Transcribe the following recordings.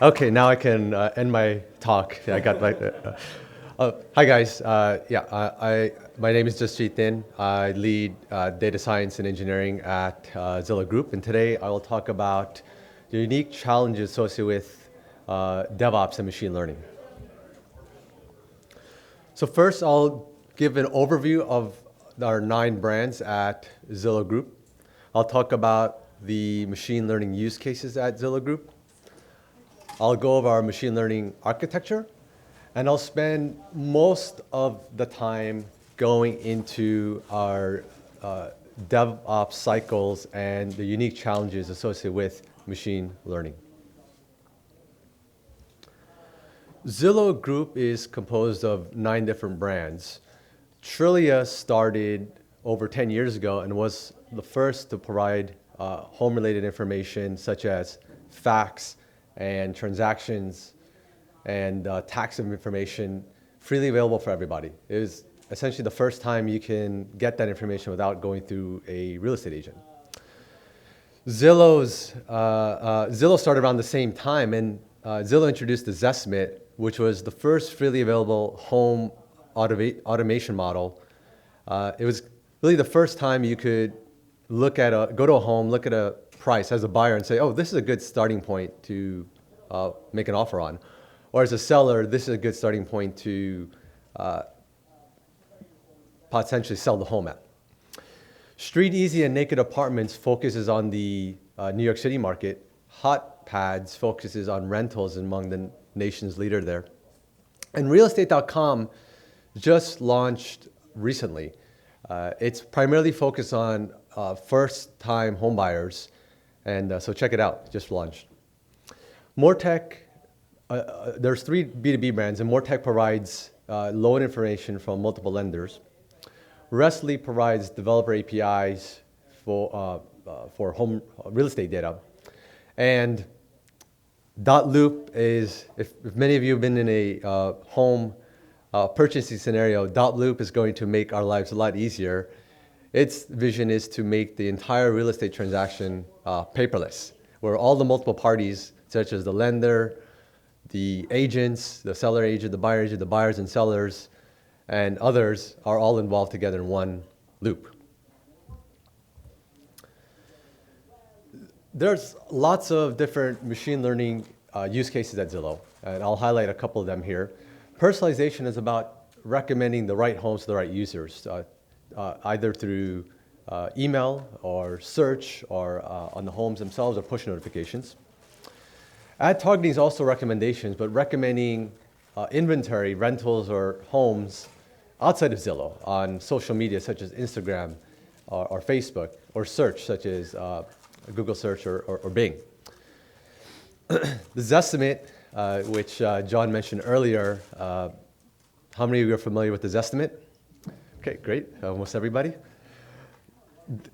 Okay, now I can end my talk. Yeah, I got my. Hi guys. My name is Jasjeet Thind. I lead data science and engineering at Zillow Group, and today I will talk about the unique challenges associated with DevOps and machine learning. So first, I'll give an overview of our 9 brands at Zillow Group. I'll talk about the machine learning use cases at Zillow Group. I'll go over our machine learning architecture, and I'll spend most of the time going into our DevOps cycles and the unique challenges associated with machine learning. Zillow Group is composed of 9 different brands. Trillia started over 10 years ago and was the first to provide home-related information such as facts and transactions and tax information freely available for everybody. It was essentially the first time you can get that information without going through a real estate agent. Zillow started around the same time, and Zillow introduced the Zestimate, which was the first freely available home automation model. It was really the first time you could go to a home, look at a price as a buyer and say, oh, this is a good starting point to make an offer on. Or as a seller, this is a good starting point to potentially sell the home at. Street Easy and Naked Apartments focuses on the New York City market. HotPads focuses on rentals among the nation's leader there. And realestate.com just launched recently. It's primarily focused on first-time home buyers, and so check it out, it just launched. Mortech, there's 3 B2B brands, and Mortech provides loan information from multiple lenders. Restly provides developer APIs for home real estate data. And Dotloop is, if many of you have been in a home purchasing scenario, Dotloop is going to make our lives a lot easier. Its vision is to make the entire real estate transaction paperless, where all the multiple parties, such as the lender, the agents, the seller agent, the buyer agent, the buyers and sellers, and others are all involved together in one loop. There's lots of different machine learning use cases at Zillow, and I'll highlight a couple of them here. Personalization is about recommending the right homes to the right users, either through email or search or on the homes themselves or push notifications. Ad targeting is also recommendations, but recommending inventory, rentals, or homes outside of Zillow on social media such as Instagram or Facebook, or search such as Google search or Bing. The Zestimate, which John mentioned earlier, how many of you are familiar with the Zestimate? Okay, great, almost everybody.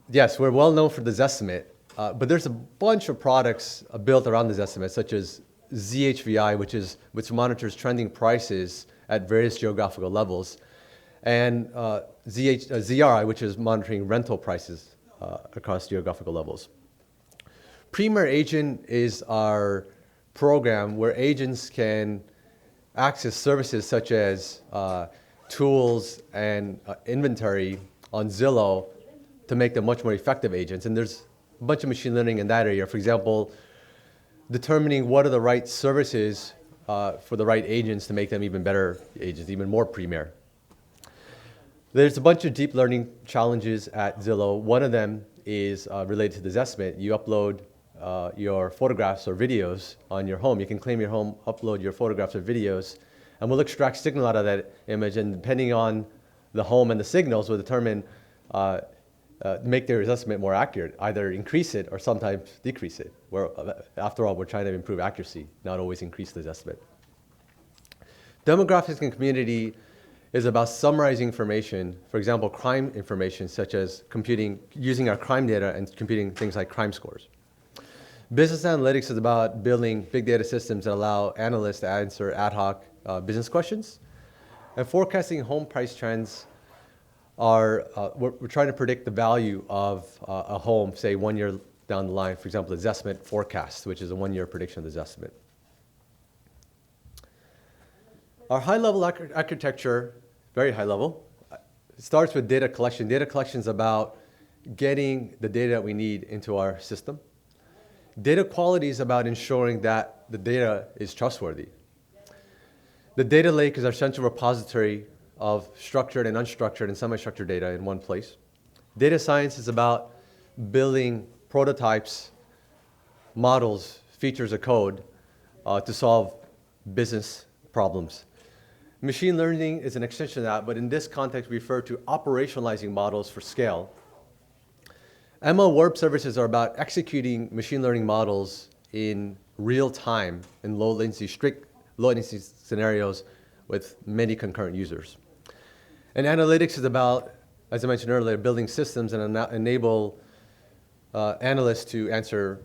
Yes, we're well known for the Zestimate, but there's a bunch of products built around the Zestimate, such as ZHVI, which monitors trending prices at various geographical levels, and ZRI, which is monitoring rental prices across geographical levels. Premier Agent is our program where agents can access services such as tools and inventory on Zillow to make them much more effective agents. And there's a bunch of machine learning in that area. For example, determining what are the right services for the right agents to make them even better agents, even more premier. There's a bunch of deep learning challenges at Zillow. One of them is related to the Zestimate. You upload your photographs or videos on your home. You can claim your home, upload your photographs or videos, and we'll extract signal out of that image, and depending on the home and the signals, will determine, make their estimate more accurate, either increase it or sometimes decrease it. After all, we're trying to improve accuracy, not always increase the estimate. Demographics and community is about summarizing information, for example, crime information, such as using our crime data and computing things like crime scores. Business analytics is about building big data systems that allow analysts to answer ad hoc business questions. And forecasting home price trends are, we're trying to predict the value of a home, say 1 year down the line. For example, the Zestimate forecast, which is a 1 year prediction of the Zestimate. Our high-level architecture, very high level, it starts with data collection. Data collection is about getting the data that we need into our system. Data quality is about ensuring that the data is trustworthy. The data lake is our central repository of structured and unstructured and semi-structured data in one place. Data science is about building prototypes, models, features of code to solve business problems. Machine learning is an extension of that, but in this context, we refer to operationalizing models for scale. ML web services are about executing machine learning models in real time in low latency, strict low latency scenarios with many concurrent users. And analytics is about, as I mentioned earlier, building systems and enable analysts to answer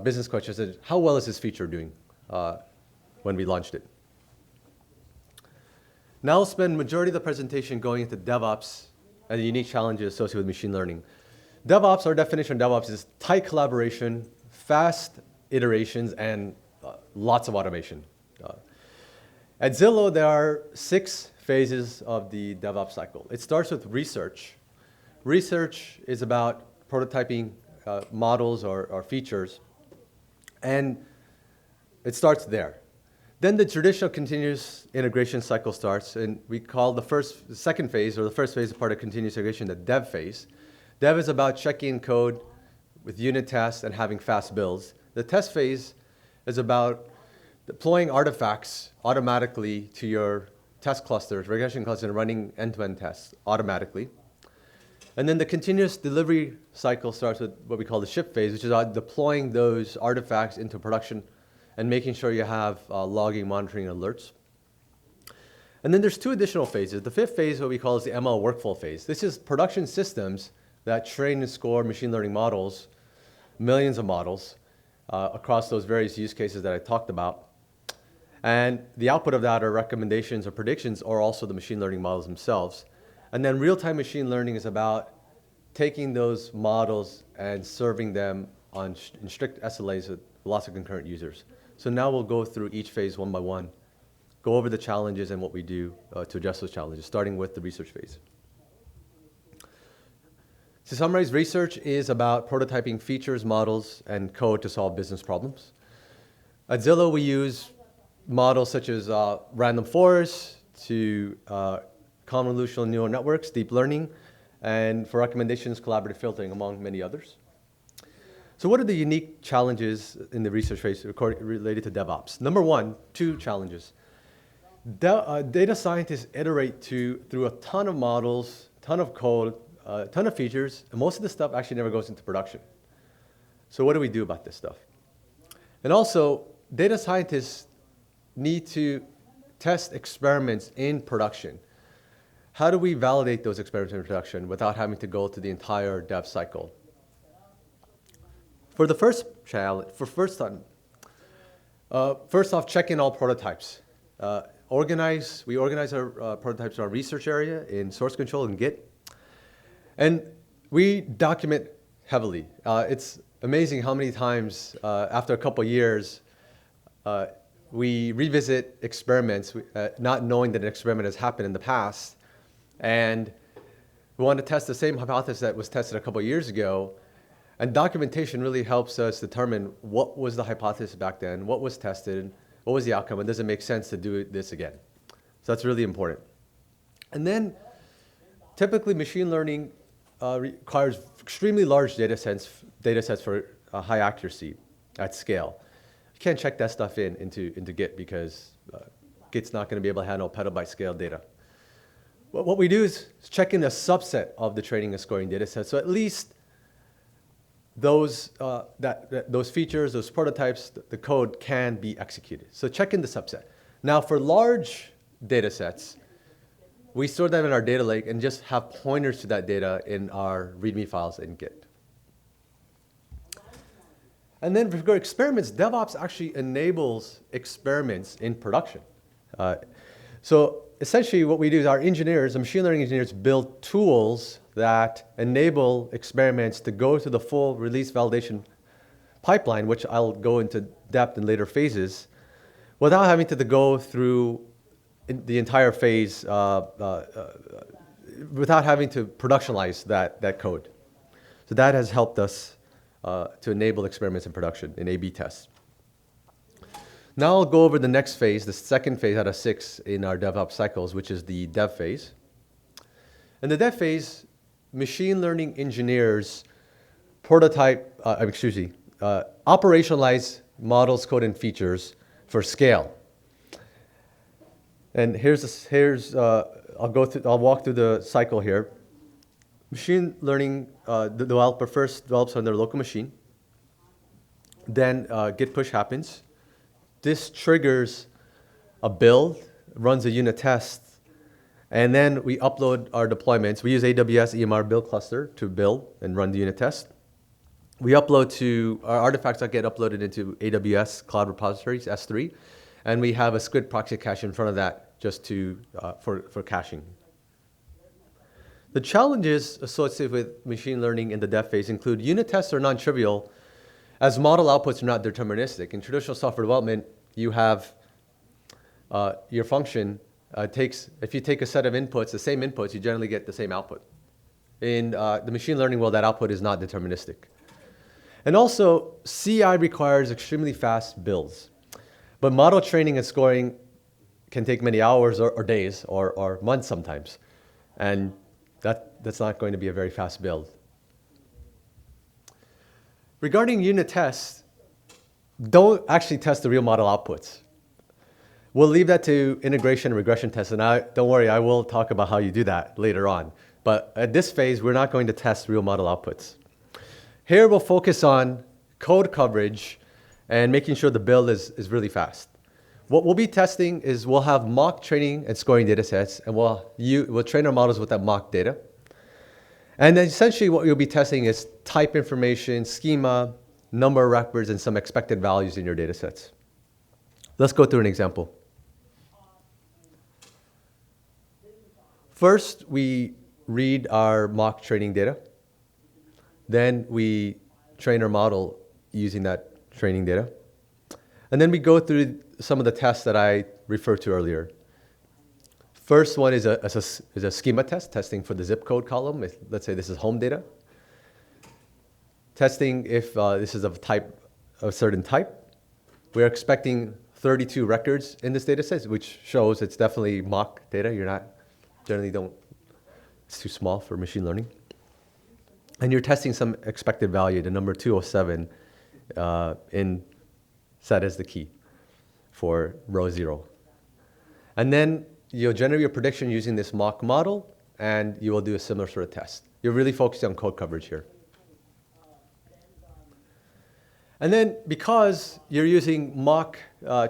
business questions. How well is this feature doing when we launched it? Now I'll spend majority of the presentation going into DevOps and the unique challenges associated with machine learning. DevOps, our definition of DevOps is tight collaboration, fast iterations, and lots of automation. At Zillow, there are 6 phases of the DevOps cycle. It starts with research. Research is about prototyping models or features, and it starts there. Then the traditional continuous integration cycle starts, and we call the second phase, or the first phase of part of continuous integration, the dev phase. Dev is about checking code with unit tests and having fast builds. The test phase is about deploying artifacts automatically to your test clusters, regression clusters, and running end-to-end tests automatically. And then the continuous delivery cycle starts with what we call the ship phase, which is about deploying those artifacts into production and making sure you have logging, monitoring, and alerts. And then there's 2 additional phases. The 5th phase, what we call is the ML workflow phase. This is production systems that train and score machine learning models, millions of models, across those various use cases that I talked about. And the output of that are recommendations or predictions, or also the machine learning models themselves. And then real-time machine learning is about taking those models and serving them in strict SLAs with lots of concurrent users. So now we'll go through each phase one by one, go over the challenges and what we do to address those challenges, starting with the research phase. To summarize, research is about prototyping features, models, and code to solve business problems. At Zillow, we use models such as random forests to convolutional neural networks, deep learning, and for recommendations, collaborative filtering, among many others. So what are the unique challenges in the research phase related to DevOps? Number 1, 2 challenges. Data scientists iterate through a ton of models, ton of code, a ton of features, and most of this stuff actually never goes into production. So what do we do about this stuff? And also, data scientists need to test experiments in production. How do we validate those experiments in production without having to go through the entire dev cycle? For the first challenge, first off, check in all prototypes. We organize our prototypes in our research area in source control and Git. And we document heavily. It's amazing how many times after a couple of years, we revisit experiments, not knowing that an experiment has happened in the past. And we want to test the same hypothesis that was tested a couple of years ago. And documentation really helps us determine what was the hypothesis back then, what was tested, what was the outcome, and does it make sense to do this again? So that's really important. And then typically machine learning requires extremely large data sets for high accuracy at scale. You can't check that stuff into Git because Git's not going to be able to handle petabyte scale data. What we do is check in a subset of the training and scoring data sets. So at least those features, those prototypes, the code can be executed. So check in the subset. Now for large data sets, we store them in our data lake and just have pointers to that data in our README files in Git. And then for experiments, DevOps actually enables experiments in production. So essentially what we do is our engineers, the machine learning engineers, build tools that enable experiments to go through the full release validation pipeline, which I'll go into depth in later phases, without having to go through the entire phase without having to productionalize that code. So that has helped us to enable experiments in production in A/B tests. Now I'll go over the next phase, the second phase out of 6 in our DevOps cycles, which is the dev phase. In the dev phase, machine learning engineers operationalize models, code, and features for scale. And I'll walk through the cycle here. Machine learning, the developer first develops on their local machine. Then git push happens. This triggers a build, runs a unit test, and then we upload our deployments. We use AWS EMR build cluster to build and run the unit test. We upload to our artifacts that get uploaded into AWS Cloud Repositories, S3, and we have a Squid proxy cache in front of that just for caching. The challenges associated with machine learning in the dev phase include unit tests are non-trivial as model outputs are not deterministic. In traditional software development, you have your function if you take a set of inputs, the same inputs, you generally get the same output. In the machine learning world, that output is not deterministic. And also, CI requires extremely fast builds. But model training and scoring can take many hours or days or months sometimes. And that's not going to be a very fast build. Regarding unit tests, don't actually test the real model outputs. We'll leave that to integration and regression tests, and don't worry, I will talk about how you do that later on. But at this phase, we're not going to test real model outputs. Here, we'll focus on code coverage and making sure the build is really fast. What we'll be testing is we'll have mock training and scoring data sets, and we'll train our models with that mock data. And then essentially what you'll be testing is type information, schema, number of records, and some expected values in your data sets. Let's go through an example. First, we read our mock training data. Then we train our model using that training data. And then we go through some of the tests that I referred to earlier. First one is a schema test, testing for the zip code column. Let's say this is home data. Testing if this is of a certain type. We're expecting 32 records in this data set, which shows it's definitely mock data. It's too small for machine learning. And you're testing some expected value, the number 207 set as the key for row 0. And then you'll generate your prediction using this mock model, and you will do a similar sort of test. You're really focused on code coverage here. And then because you're using mock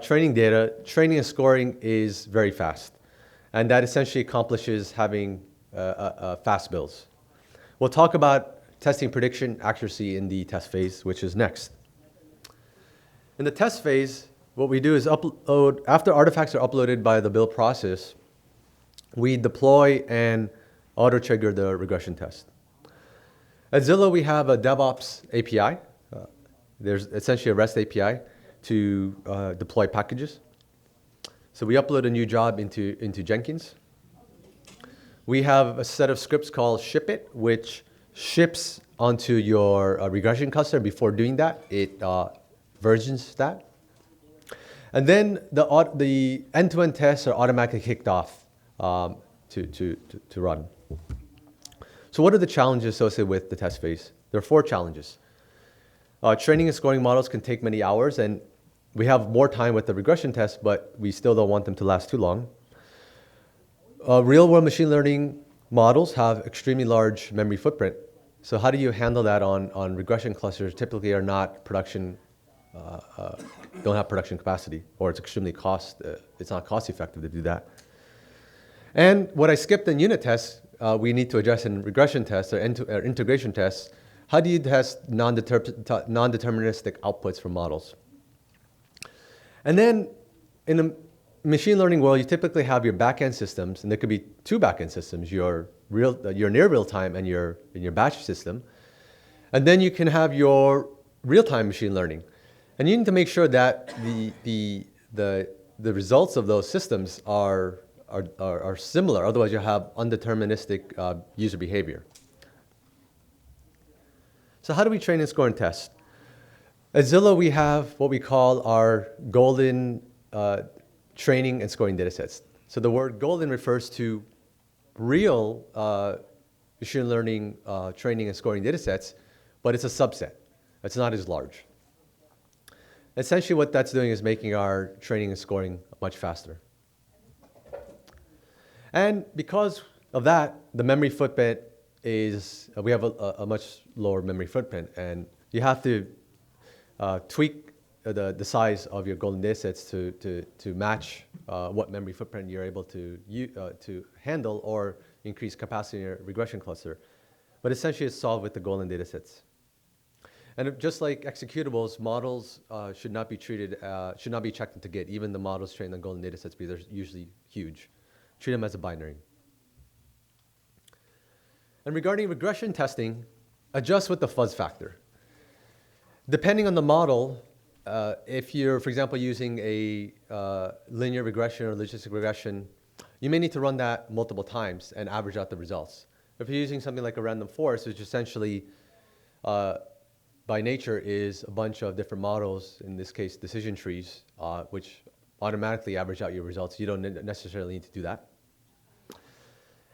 training data, training and scoring is very fast. And that essentially accomplishes having fast builds. We'll talk about testing prediction accuracy in the test phase, which is next. In the test phase, what we do is after artifacts are uploaded by the build process, we deploy and auto-trigger the regression test. At Zillow, we have a DevOps API. There's essentially a REST API to deploy packages. So we upload a new job into Jenkins. We have a set of scripts called shipit, which ships onto your regression cluster. Before doing that, it versions that. And then the end-to-end tests are automatically kicked off to run. So what are the challenges associated with the test phase? There are 4 challenges. Training and scoring models can take many hours, and we have more time with the regression tests, but we still don't want them to last too long. Real-world machine learning models have extremely large memory footprint. So how do you handle that on regression clusters? Typically are not production, don't have production capacity, or it's extremely it's not cost effective to do that. And what I skipped in unit tests, we need to address in regression tests or integration tests. How do you test non-deterministic outputs from models? And then in the machine learning world, you typically have your back-end systems, and there could be 2 back-end systems, your near real-time and your batch system. And then you can have your real-time machine learning. And you need to make sure that the results of those systems are are similar. Otherwise, you have undeterministic user behavior. So how do we train and score and test? At Zillow, we have what we call our golden training and scoring datasets. So the word golden refers to real machine learning training and scoring datasets, but it's a subset. It's not as large. Essentially, what that's doing is making our training and scoring much faster. And because of that, the memory footprint is, we have a much lower memory footprint, and you have to tweak the size of your golden datasets to match what memory footprint you're able to handle or increase capacity in your regression cluster. But essentially, it's solved with the golden datasets. And just like executables, models should not be checked into Git, even the models trained on golden datasets, because they're usually huge. Treat them as a binary. And regarding regression testing, adjust with the fuzz factor. Depending on the model, if you're, for example, using a linear regression or logistic regression, you may need to run that multiple times and average out the results. If you're using something like a random forest, which essentially, by nature, is a bunch of different models, in this case, decision trees, which automatically average out your results. You don't necessarily need to do that.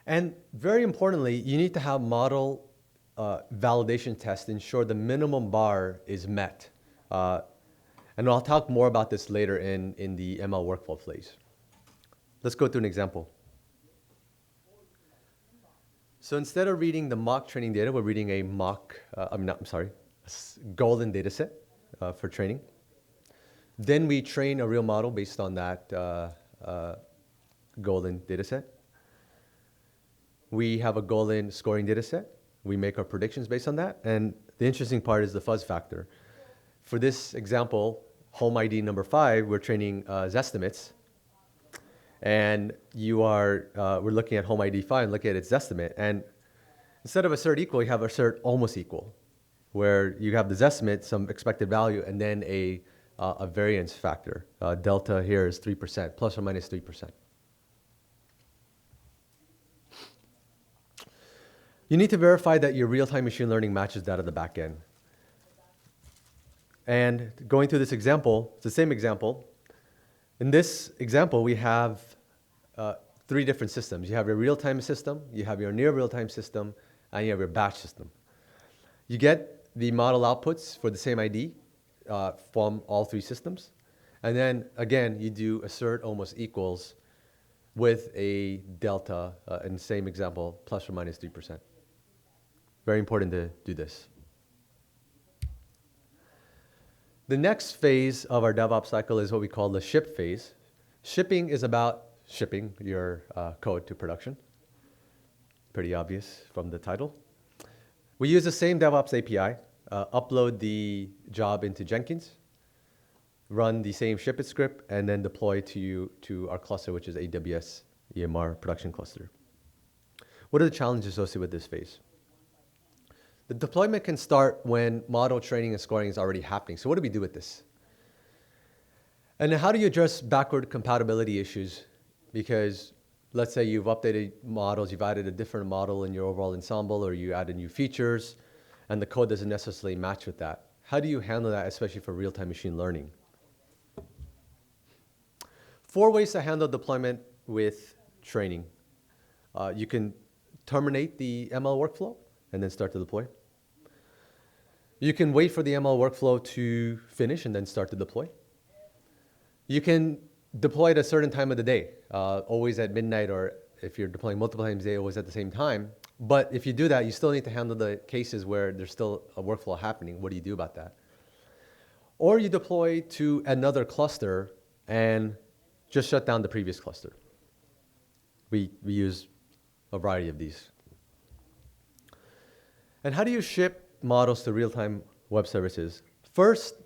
And very importantly, you need to have model validation tests to ensure the minimum bar is met. And I'll talk more about this later in the ML workflow phase. Let's go through an example. So instead of reading the mock training data, we're reading a golden data set for training. Then we train a real model based on that golden data set. We have a golden scoring data set. We make our predictions based on that. And the interesting part is the fuzz factor. For this example, home ID number 5, we're training Zestimates. And we're looking at home ID 5 and looking at its Zestimate. And instead of assert equal, you have assert almost equal, where you have the Zestimate, some expected value, and then a variance factor. Delta here is 3%, plus or minus 3%. You need to verify that your real-time machine learning matches that of the back end. And going through this example, it's the same example. In this example, we have 3 different systems. You have your real-time system, you have your near real-time system, and you have your batch system. You get the model outputs for the same ID from all 3 systems. And then, again, you do assert almost equals with a delta, in the same example, plus or minus 3%. Very important to do this. The next phase of our DevOps cycle is what we call the ship phase. Shipping is about shipping your code to production. Pretty obvious from the title. We use the same DevOps API, upload the job into Jenkins, run the same ship it script, and then deploy to our cluster, which is AWS EMR production cluster. What are the challenges associated with this phase? The deployment can start when model training and scoring is already happening. So what do we do with this? And then how do you address backward compatibility issues? Because let's say you've updated models, you've added a different model in your overall ensemble, or you added new features, and the code doesn't necessarily match with that. How do you handle that, especially for real-time machine learning? 4 ways to handle deployment with training. You can terminate the ML workflow and then start to deploy. You can wait for the ML workflow to finish and then start to deploy. You can deploy at a certain time of the day, always at midnight, or if you're deploying multiple times a day, always at the same time. But if you do that, you still need to handle the cases where there's still a workflow happening. What do you do about that? Or you deploy to another cluster and just shut down the previous cluster. We use a variety of these. And how do you ship models to real-time web services? First,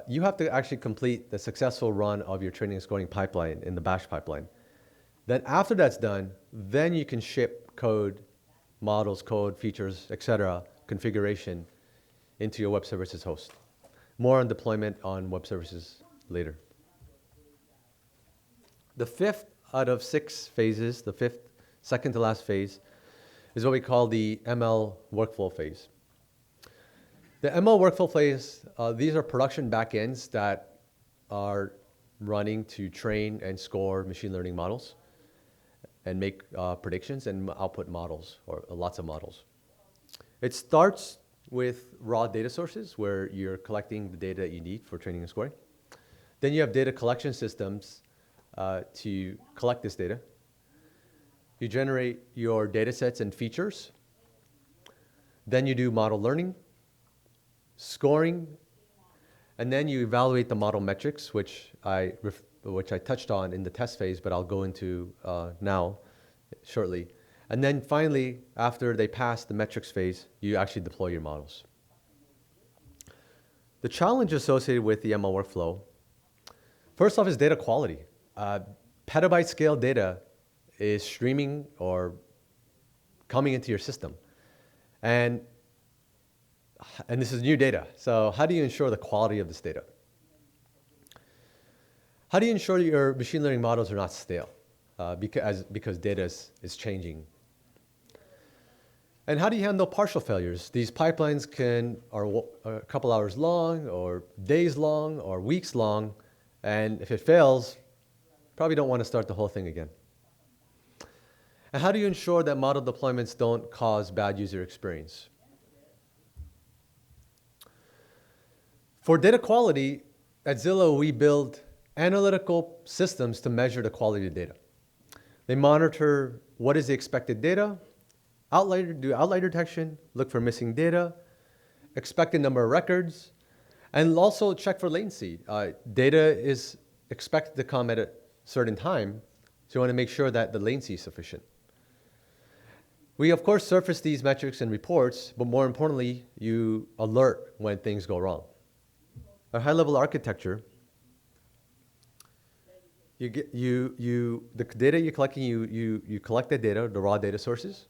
you have to actually complete the successful run of your training and scoring pipeline in the batch pipeline. Then after that's done, then you can ship code, models, code, features, etc., configuration into your web services host. More on deployment on web services later. The 5th out of 6 phases, the fifth, second to last phase, is what we call the ML workflow phase. The ML workflow phase, these are production backends that are running to train and score machine learning models and make predictions and output models, or lots of models. It starts with raw data sources where you're collecting the data that you need for training and scoring. Then you have data collection systems to collect this data. You generate your data sets and features. Then you do model learning, scoring, and then you evaluate the model metrics, which I touched on in the test phase, but I'll go into now shortly. And then finally, after they pass the metrics phase, you actually deploy your models. The challenge associated with the ML workflow, first off, is data quality. Petabyte scale data is streaming or coming into your system. And this is new data. So how do you ensure the quality of this data? How do you ensure your machine learning models are not stale? Because data is changing. And how do you handle partial failures? These pipelines are a couple hours long, or days long, or weeks long. And if it fails, probably don't want to start the whole thing again. And how do you ensure that model deployments don't cause bad user experience? For data quality, at Zillow, we build analytical systems to measure the quality of data. They monitor what is the expected data, do outlier detection, look for missing data, expected number of records, and also check for latency. Data is expected to come at a certain time, so you want to make sure that the latency is sufficient. We, of course, surface these metrics and reports, but more importantly, you alert when things go wrong. A high-level architecture, the data you're collecting, you collect the data, the raw data sources.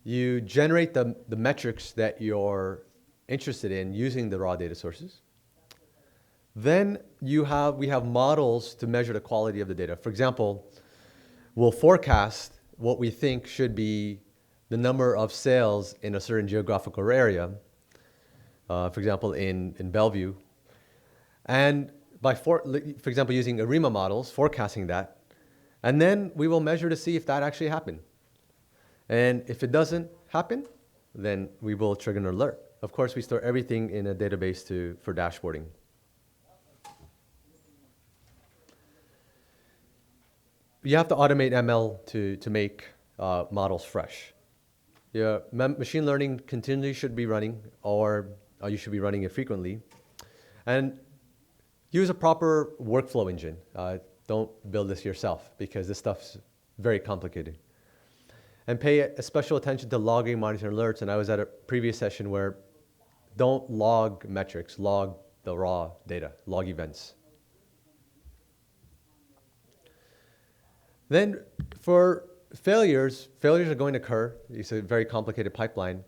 You generate the metrics that you're interested in using the raw data sources. Then we have models to measure the quality of the data. For example, we'll forecast what we think should be the number of sales in a certain geographical area, for example, in Bellevue. And for example, using ARIMA models, forecasting that. And then we will measure to see if that actually happened. And if it doesn't happen, then we will trigger an alert. Of course, we store everything in a database for dashboarding. You have to automate ML to make models fresh. Machine learning continually should be running, or you should be running it frequently. And use a proper workflow engine. Don't build this yourself, because this stuff's very complicated. And pay a special attention to logging, monitoring alerts. And I was at a previous session where don't log metrics, log the raw data, log events. Then for failures are going to occur. It's a very complicated pipeline.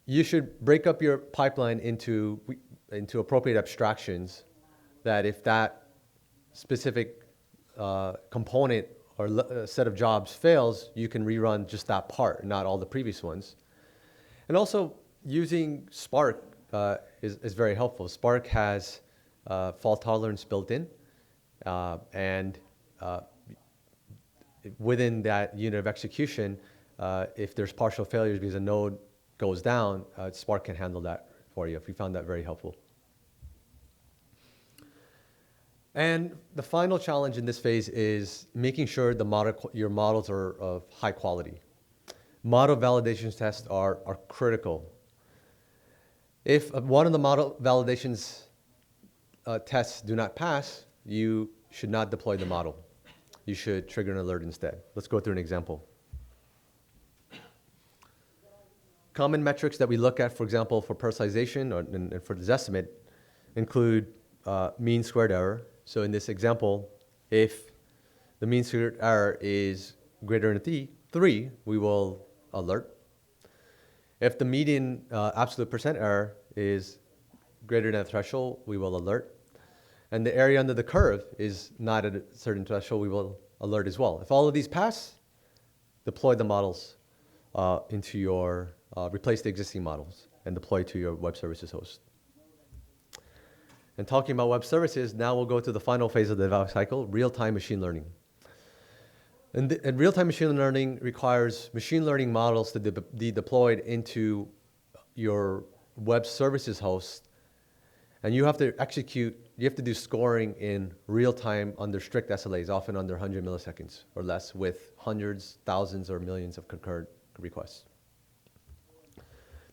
You should break up your pipeline into appropriate abstractions, that if that specific component or set of jobs fails, you can rerun just that part, not all the previous ones. And also, using Spark is very helpful. Spark has fault tolerance built in, and within that unit of execution, if there's partial failures because a node goes down, Spark can handle that for you. We found that very helpful. And the final challenge in this phase is making sure your models are of high quality. Model validation tests are critical. If one of the model validations tests do not pass, you should not deploy the model. You should trigger an alert instead. Let's go through an example. Common metrics that we look at, for example, for personalization and for this estimate include mean squared error. So in this example, if the mean squared error is greater than 3, we will alert. If the median absolute percent error is greater than a threshold, we will alert. and the area under the curve is not at a certain threshold, we will alert as well. If all of these pass, deploy the models into your, replace the existing models and deploy to your web services host. And talking about web services, now we'll go to the final phase of the development cycle, real-time machine learning. And real-time machine learning requires machine learning models to be deployed into your web services host. And you have to do scoring in real time under strict SLAs, often under 100 milliseconds or less, with hundreds, thousands, or millions of concurrent requests.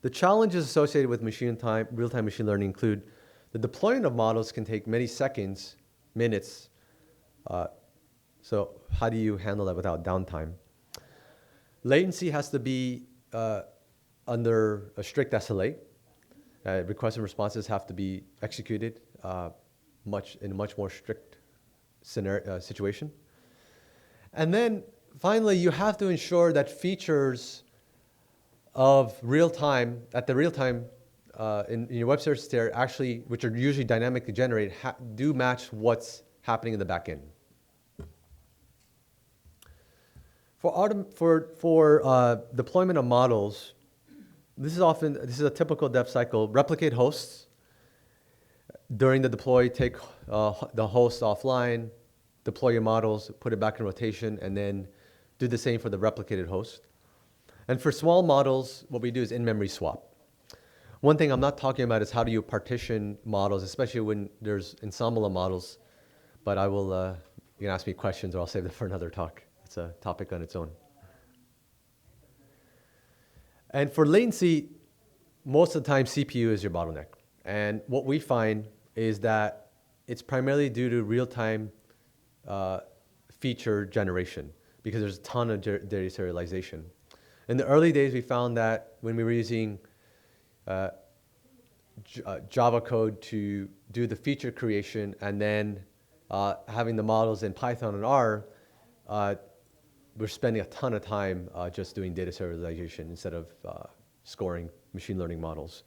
The challenges associated with real-time machine learning include the deployment of models can take many seconds, minutes. So how do you handle that without downtime? Latency has to be under a strict SLA. Requests and responses have to be executed in a much more strict situation. And then finally, you have to ensure that features of real-time, in your web services there, actually, which are usually dynamically generated, do match what's happening in the back end. For deployment of models, this is a typical dev cycle. Replicate hosts. During the deploy, take the host offline, deploy your models, put it back in rotation, and then do the same for the replicated host. And for small models, what we do is in-memory swap. One thing I'm not talking about is how do you partition models, especially when there's ensemble of models. But I will, you can ask me questions or I'll save that for another talk. It's a topic on its own. And for latency, most of the time CPU is your bottleneck. And what we find is that it's primarily due to real-time feature generation because there's a ton of data serialization. In the early days, we found that when we were using Java code to do the feature creation and then having the models in Python and R, we're spending a ton of time just doing data serialization instead of scoring machine learning models.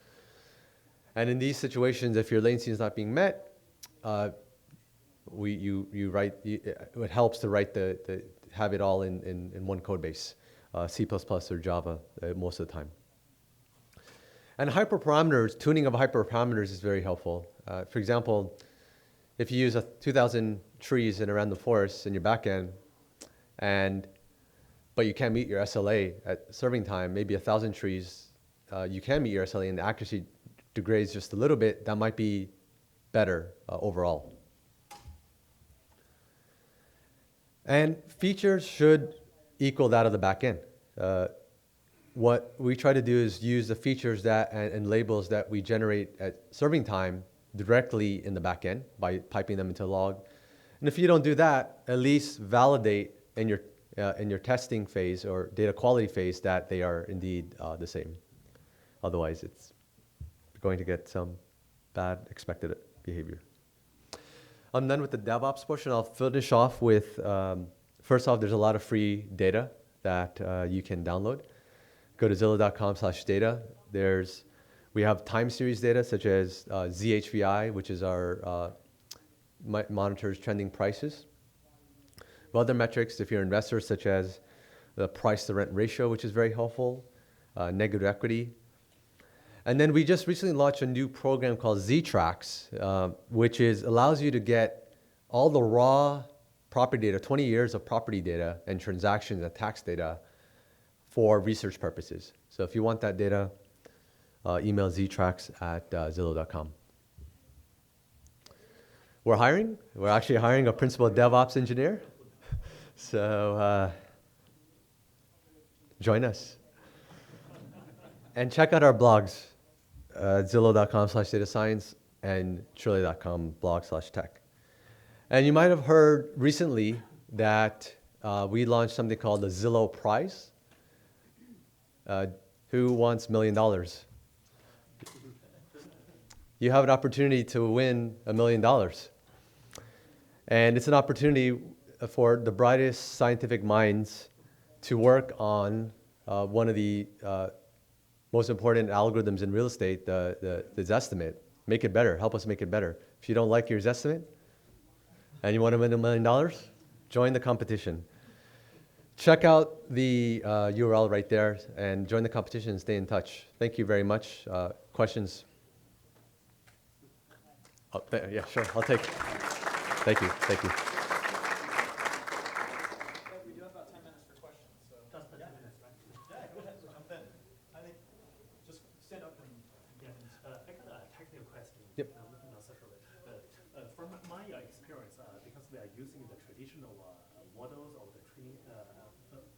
And in these situations, if your latency is not being met, it helps to have it all in one code base, C++ or Java most of the time. And hyperparameters, tuning of hyperparameters is very helpful. For example, if you use 2,000 trees in a random forest in your backend, but you can't meet your SLA at serving time, maybe 1,000 trees, you can meet your SLA and the accuracy degrades just a little bit, that might be better overall. And features should equal that of the backend. What we try to do is use the features and labels that we generate at serving time directly in the backend by piping them into log. And if you don't do that, at least validate in your testing phase or data quality phase that they are indeed the same. Otherwise, it's going to get some bad expected behavior. I'm done with the DevOps portion. I'll finish off with, first off, there's a lot of free data that you can download. Go to zillow.com/data. We have time series data such as ZHVI, which is our monitors trending prices. Other metrics, if you're an investor, such as the price to rent ratio, which is very helpful, negative equity. And then we just recently launched a new program called Z-Tracks, which allows you to get all the raw property data, 20 years of property data and transactions and tax data for research purposes. So if you want that data, email ztracks@zillow.com. We're hiring. We're actually hiring a principal DevOps engineer. So join us. And check out our blogs, zillow.com/data science and shirley.com/blog/tech. And you might have heard recently that we launched something called the Zillow Price. Who wants $1 million? You have an opportunity to win $1 million. And it's an opportunity for the brightest scientific minds to work on one of the most important algorithms in real estate, the Estimate. Make it better. Help us make it better. If you don't like your Estimate, And you want to win $1 million? Join the competition. Check out the URL right there and join the competition and stay in touch. Thank you very much. Questions? Oh, yeah, sure. I'll take. Thank you. Thank you. We do have about 10 minutes for questions. So. Just 10 minutes, right? Yeah, go ahead. Jump in. I think just stand up and. Yeah, I got a technical question. Yep. Not socially. From my experience, because we are using the traditional models or the training,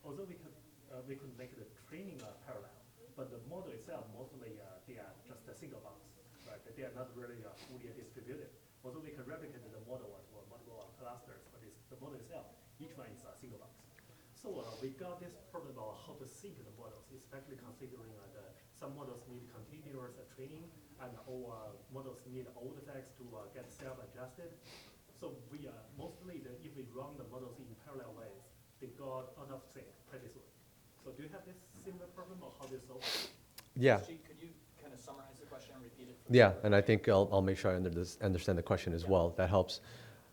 although we could make the training parallel, but the model itself mostly they are just a single box, right? They are not really fully distributed. Although we can replicate the model or multiple clusters, but the model itself, each one is a single box. So we got this problem about how to sync the models, especially considering some models need continuous training, and all models need old facts to get self-adjusted. So we mostly, if we run the models in parallel ways, they got out of sync pretty soon. So do you have this similar problem, or how do you solve it? Yeah. Jasjeet, could you kind of summarize the question and repeat it? Yeah, and I think I'll make sure I understand the question as well. That helps.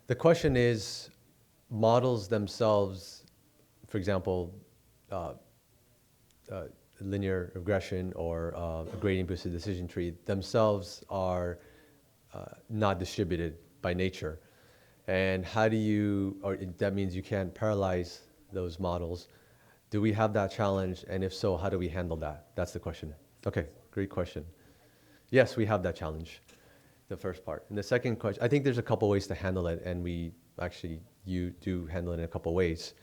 The question is, models themselves, for example, linear regression or a gradient boosted decision tree themselves are not distributed by nature. And how do you, or that means you can't parallelize those models. Do we have that challenge? And if so, how do we handle that? That's the question. Okay, great question. Yes, we have that challenge, the first part. And the second question, I think there's a couple ways to handle it, and you do handle it in a couple ways.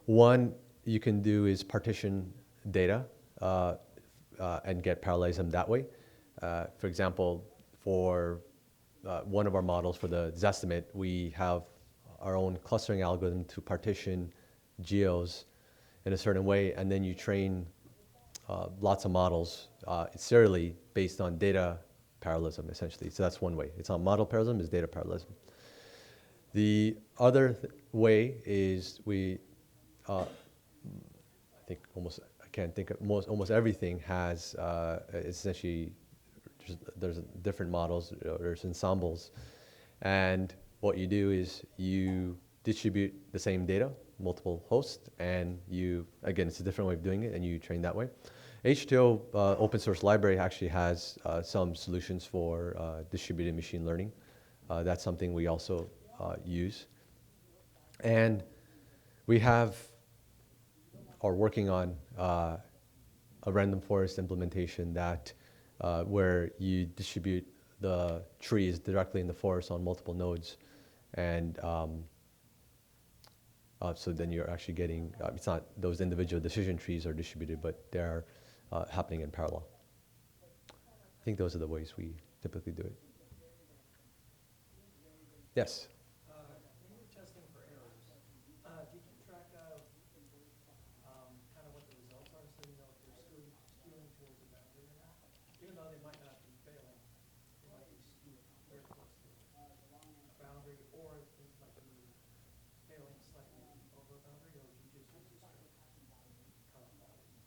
One you can do is partition data and get parallelism that way. For example, for one of our models for the Zestimate, we have our own clustering algorithm to partition geos in a certain way, and then you train lots of models serially based on data parallelism, essentially. So that's one way. It's not model parallelism, it's data parallelism. The other way is I think I can't think of, almost everything has essentially, there's different models, there's ensembles. And what you do is you distribute the same data, multiple hosts, and again, it's a different way of doing it, and you train that way. H2O open source library actually has some solutions for distributed machine learning. That's something we also use. And we are working on a random forest implementation that where you distribute the trees directly in the forest on multiple nodes. And so then you're actually getting, it's not those individual decision trees are distributed, but they're happening in parallel. I think those are the ways we typically do it. Yes? When you're testing for errors, do you keep track of kind of what the results are so you know if they're skewing towards a boundary or not? Even though they might not be failing, they might be skewing very close to a boundary, or they might be failing slightly over a boundary, or do you just use a straight cutoff value?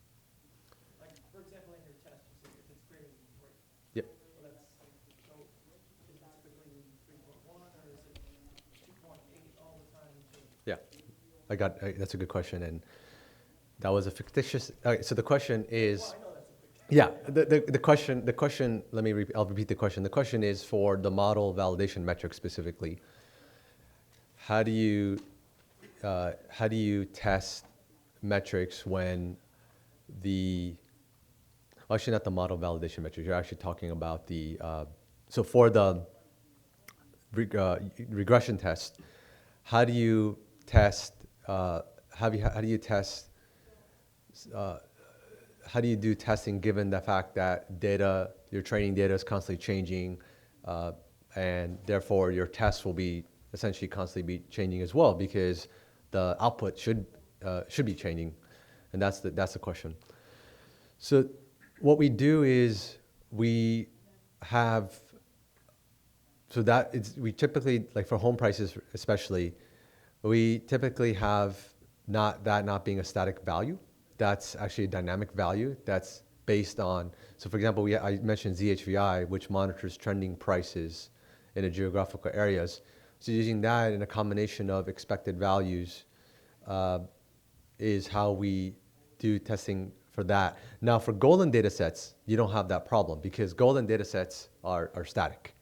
Like, for example, in your test, you say if it's greater than 3. Yep. Well, so is it typically 3.1, or is it 2.8 all the time? Yeah, that's a good question, and that was a fictitious. So the question is, Well, I know that's a big yeah, the question. I'll repeat the question. The question is for the model validation metric specifically. How do you test metrics when actually not the model validation metrics. You're actually talking about so for the regression test, how do you test? How do you do testing given the fact that your training data is constantly changing, and therefore your tests will be essentially constantly be changing as well because the output should be changing, and that's the question. So what we do is we typically, like for home prices especially, we typically have not being a static value. That's actually a dynamic value that's based on, so for example, I mentioned ZHVI, which monitors trending prices in the geographical areas. So using that in a combination of expected values is how we do testing for that. Now for golden data sets, you don't have that problem because golden data sets are static.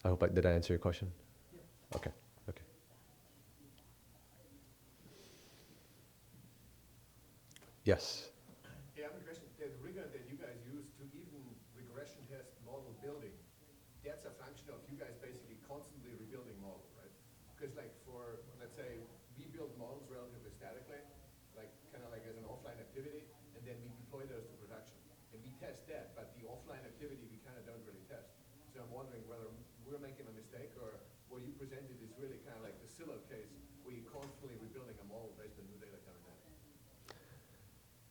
I hope did I answer your question? Yeah. Okay, okay. Yes. Yeah, I have a question. The rigor that you guys use to even regression test model building, that's a function of you guys basically constantly rebuilding models, right? Because like for, let's say, we build models relatively statically, like kind of like as an offline activity, and then we deploy those to production. And we test that, but the offline activity we kind of don't really test. So I'm wondering whether we're making a mistake or what you presented is really kind of like the Zillow case where you're constantly rebuilding a model based on new data coming in.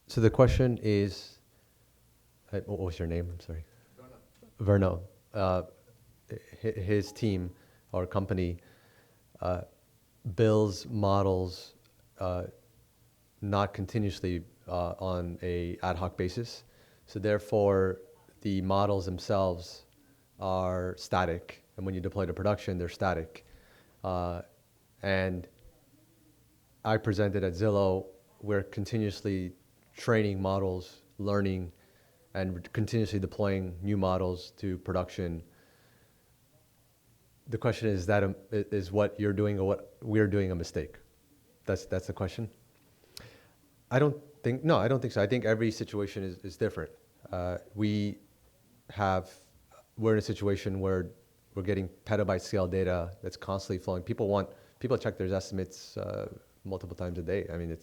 So the question is, what was your name? I'm sorry. Verno. His team or company builds models not continuously on a ad hoc basis. So therefore, the models themselves are static. And when you deploy to production, they're static. And I presented at Zillow, we're continuously training models, learning, and continuously deploying new models to production. The question is is what you're doing or what we're doing a mistake? That's the question. I don't think so. I think every situation is different. We're in a situation where we're getting petabyte scale data that's constantly flowing. People check their estimates multiple times a day. I mean,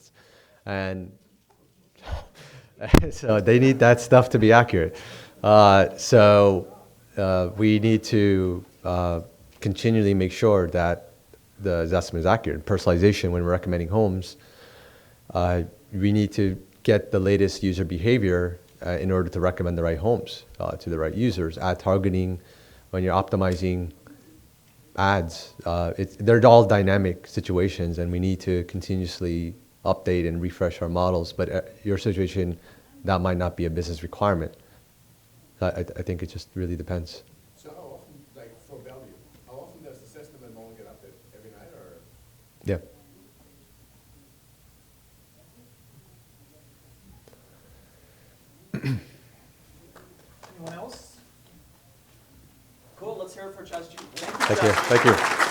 so they need that stuff to be accurate. We need to continually make sure that the estimate is accurate. Personalization, when we're recommending homes, we need to get the latest user behavior in order to recommend the right homes to the right users. Ad targeting, when you're optimizing ads, they're all dynamic situations, and we need to continuously update and refresh our models. But your situation, that might not be a business requirement. I think it just really depends. So how often, like for value, how often does the system and model get updated? Every night or? Yeah. Anyone else? Cool, let's hear it for Jasjeet. Thank you. Thank you.